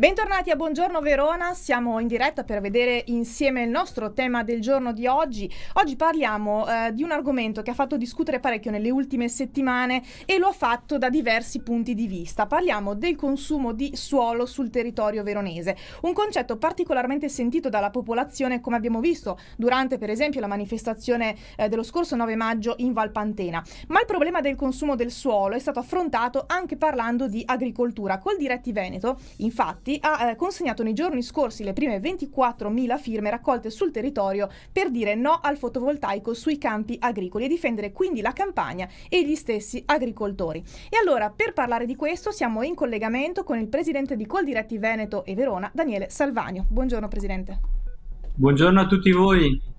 Bentornati a Buongiorno Verona, siamo in diretta per vedere insieme il nostro tema del giorno di oggi. Oggi parliamo di un argomento che ha fatto discutere parecchio nelle ultime settimane e lo ha fatto da diversi punti di vista. Parliamo del consumo di suolo sul territorio veronese, un concetto particolarmente sentito dalla popolazione, come abbiamo visto durante per esempio la manifestazione dello scorso 9 maggio in Valpantena. Ma il problema del consumo del suolo è stato affrontato anche parlando di agricoltura. Coldiretti Veneto, infatti, ha consegnato nei giorni scorsi le prime 24.000 firme raccolte sul territorio per dire no al fotovoltaico sui campi agricoli e difendere quindi la campagna e gli stessi agricoltori. E allora, per parlare di questo, siamo in collegamento con il presidente di Coldiretti Veneto e Verona, Daniele Salvagno. Buongiorno Presidente. Buongiorno a tutti voi.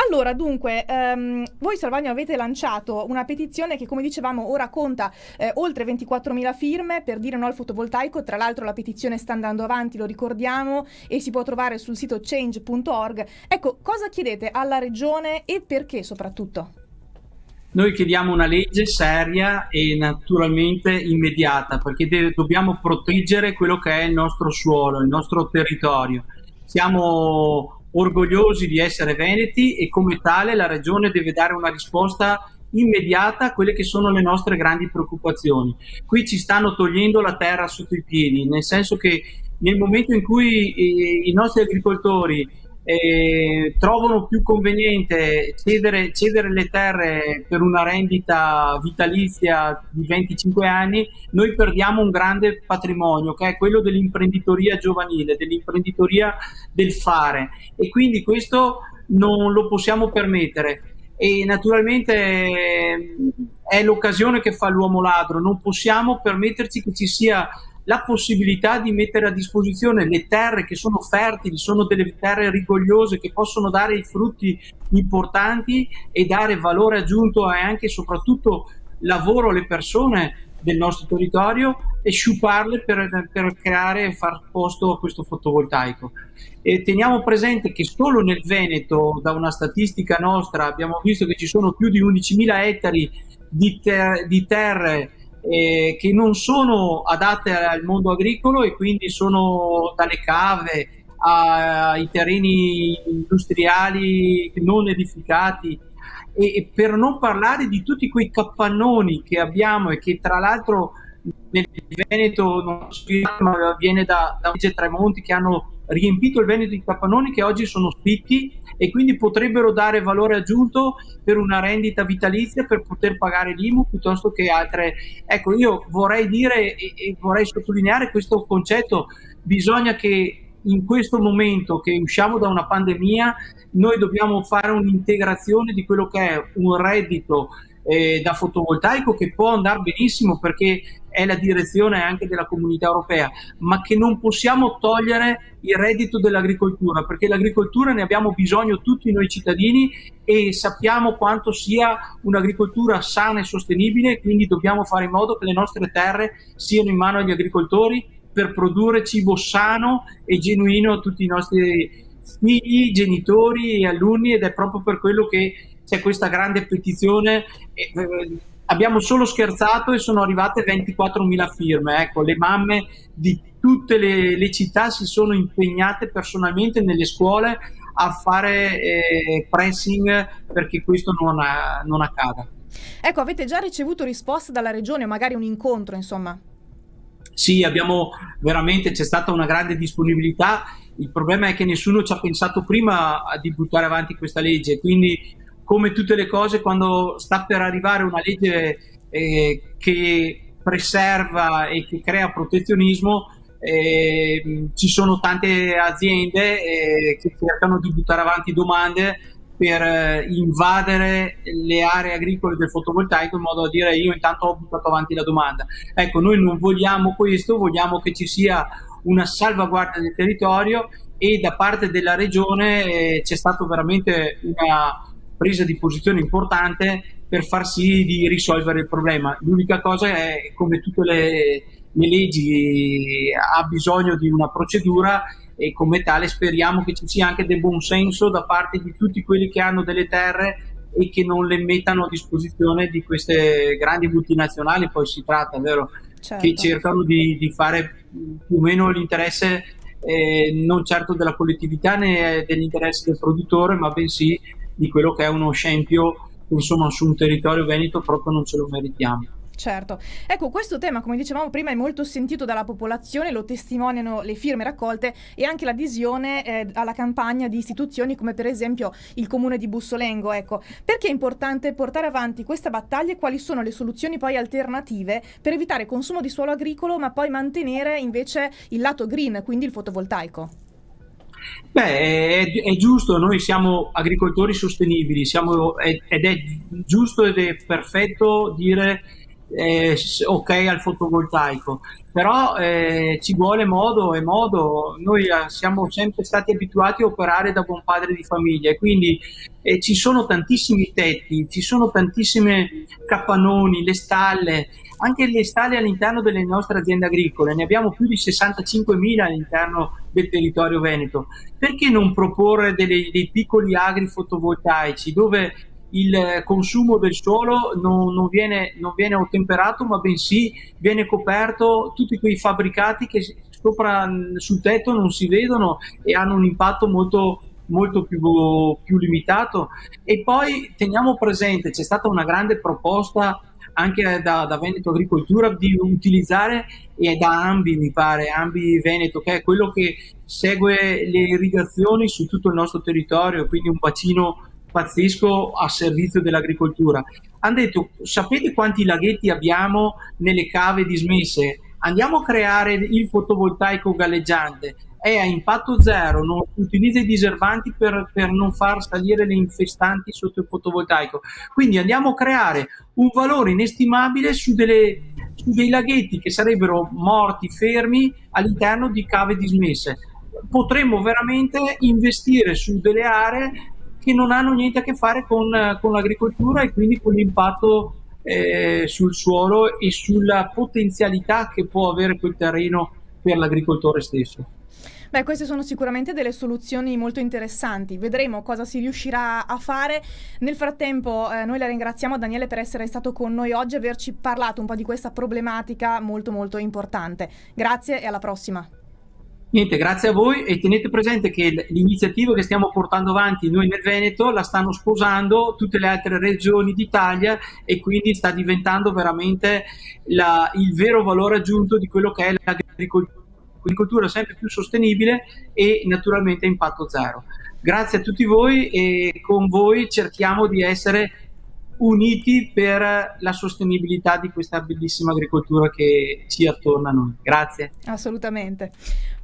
Allora, dunque, voi Salvagno avete lanciato una petizione che, come dicevamo, ora conta oltre 24.000 firme per dire no al fotovoltaico. Tra l'altro la petizione sta andando avanti, lo ricordiamo, e si può trovare sul sito change.org. Ecco, cosa chiedete alla Regione e perché soprattutto? Noi chiediamo una legge seria e naturalmente immediata, perché dobbiamo proteggere quello che è il nostro suolo, il nostro territorio. Siamo orgogliosi di essere veneti e come tale la Regione deve dare una risposta immediata a quelle che sono le nostre grandi preoccupazioni. Qui ci stanno togliendo la terra sotto i piedi, nel senso che nel momento in cui i nostri agricoltori trovano più conveniente cedere le terre per una rendita vitalizia di 25 anni, noi perdiamo un grande patrimonio che è quello dell'imprenditoria giovanile, dell'imprenditoria del fare, e quindi questo non lo possiamo permettere. E naturalmente è l'occasione che fa l'uomo ladro, non possiamo permetterci che ci sia la possibilità di mettere a disposizione le terre che sono fertili, sono delle terre rigogliose che possono dare i frutti importanti e dare valore aggiunto e anche e soprattutto lavoro alle persone del nostro territorio, e sciuparle per creare e far posto a questo fotovoltaico. E teniamo presente che solo nel Veneto, da una statistica nostra, abbiamo visto che ci sono più di 11.000 ettari di terre che non sono adatte al mondo agricolo, e quindi sono dalle cave ai terreni industriali non edificati, e per non parlare di tutti quei capannoni che abbiamo e che tra l'altro nel Veneto non so, ma viene da legge Tremonti, che hanno riempito il Veneto di capannoni che oggi sono sfitti e quindi potrebbero dare valore aggiunto per una rendita vitalizia, per poter pagare l'IMU piuttosto che altre. Ecco, io vorrei dire e vorrei sottolineare questo concetto: bisogna che in questo momento che usciamo da una pandemia noi dobbiamo fare un'integrazione di quello che è un reddito da fotovoltaico, che può andare benissimo perché è la direzione anche della Comunità Europea, ma che non possiamo togliere il reddito dell'agricoltura, perché l'agricoltura ne abbiamo bisogno tutti noi cittadini e sappiamo quanto sia un'agricoltura sana e sostenibile, quindi dobbiamo fare in modo che le nostre terre siano in mano agli agricoltori per produrre cibo sano e genuino a tutti i nostri figli, genitori e alunni, ed è proprio per quello che c'è questa grande petizione. Abbiamo solo scherzato e sono arrivate 24.000 firme. Ecco, le mamme di tutte le città si sono impegnate personalmente nelle scuole a fare pressing perché questo non accada. Ecco, avete già ricevuto risposte dalla Regione, o magari un incontro, insomma? Sì, c'è stata una grande disponibilità. Il problema è che nessuno ci ha pensato prima di buttare avanti questa legge, quindi come tutte le cose, quando sta per arrivare una legge che preserva e che crea protezionismo, ci sono tante aziende che cercano di buttare avanti domande per invadere le aree agricole del fotovoltaico, in modo da dire: io intanto ho buttato avanti la domanda. Ecco, noi non vogliamo questo, vogliamo che ci sia una salvaguardia del territorio, e da parte della Regione c'è stata veramente una presa di posizione importante per far sì di risolvere il problema. L'unica cosa è, come tutte le leggi, ha bisogno di una procedura, e come tale speriamo che ci sia anche del buon senso da parte di tutti quelli che hanno delle terre e che non le mettano a disposizione di queste grandi multinazionali. Poi si tratta, vero, che Certo. cercano di fare più o meno l'interesse non certo della collettività né dell'interesse del produttore, ma bensì di quello che è uno scempio che insomma su un territorio veneto proprio non ce lo meritiamo. Certo. Ecco, questo tema, come dicevamo prima, è molto sentito dalla popolazione, lo testimoniano le firme raccolte e anche l'adesione alla campagna di istituzioni come per esempio il comune di Bussolengo. Ecco, perché è importante portare avanti questa battaglia e quali sono le soluzioni poi alternative per evitare consumo di suolo agricolo, ma poi mantenere invece il lato green, quindi il fotovoltaico? Beh, è giusto, noi siamo agricoltori sostenibili, ed è giusto ed è perfetto dire ok al fotovoltaico, però ci vuole modo e modo. Noi siamo sempre stati abituati a operare da buon padre di famiglia e quindi ci sono tantissimi tetti, ci sono tantissime capannoni, le stalle, anche le stalle all'interno delle nostre aziende agricole, ne abbiamo più di 65.000 all'interno del territorio veneto. Perché non proporre dei piccoli agri fotovoltaici dove il consumo del suolo non viene ottemperato, ma bensì viene coperto tutti quei fabbricati che sopra sul tetto non si vedono e hanno un impatto molto più limitato. E poi teniamo presente, c'è stata una grande proposta anche da Veneto Agricoltura di utilizzare, e da Ambi mi pare, Ambi Veneto, che è quello che segue le irrigazioni su tutto il nostro territorio, quindi un bacino pazzesco a servizio dell'agricoltura. Hanno detto, sapete quanti laghetti abbiamo nelle cave dismesse? Andiamo a creare il fotovoltaico galleggiante, è a impatto zero, non utilizza i diserbanti per non far salire le infestanti sotto il fotovoltaico. Quindi andiamo a creare un valore inestimabile su dei laghetti che sarebbero morti, fermi all'interno di cave dismesse. Potremmo veramente investire su delle aree che non hanno niente a che fare con l'agricoltura e quindi con l'impatto sul suolo e sulla potenzialità che può avere quel terreno per l'agricoltore stesso. Beh, queste sono sicuramente delle soluzioni molto interessanti. Vedremo cosa si riuscirà a fare. Nel frattempo, noi la ringraziamo, Daniele, per essere stato con noi oggi e averci parlato un po' di questa problematica molto molto importante. Grazie e alla prossima. Niente, grazie a voi e tenete presente che l'iniziativa che stiamo portando avanti noi nel Veneto la stanno sposando tutte le altre regioni d'Italia e quindi sta diventando veramente il vero valore aggiunto di quello che è l'agricoltura sempre più sostenibile e naturalmente a impatto zero. Grazie a tutti voi e con voi cerchiamo di essere uniti per la sostenibilità di questa bellissima agricoltura che ci attorna a noi. Grazie. Assolutamente.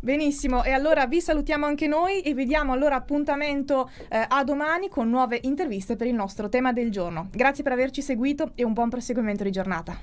Benissimo, e allora vi salutiamo anche noi e vediamo allora appuntamento a domani con nuove interviste per il nostro tema del giorno. Grazie per averci seguito e un buon proseguimento di giornata.